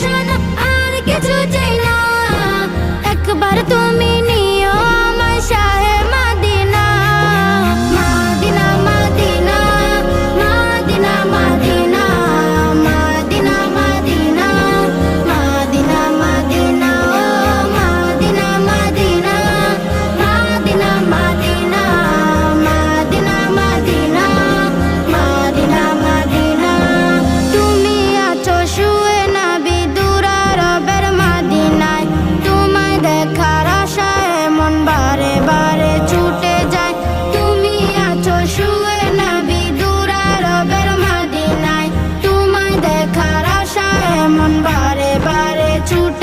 শোনো আর কিছু চাই না, একবার তুমি নিও আমায় শাহে Medina. Medina Medina Medina Medina Medina Medina Medina Medina ও Medina Medina Medina Medina Medina Medina Medina Medina. তুমি আছো শুয়ে নবী দুরা রবের মদিনায়, তোমায় দেখার আশায় মন বারে বারে ছুটে যায়। তুমি আছো শুয়ে নবী দুরা রবের মদিনায়, তোমায় দেখার আশায় মন বারে বারে ছুটে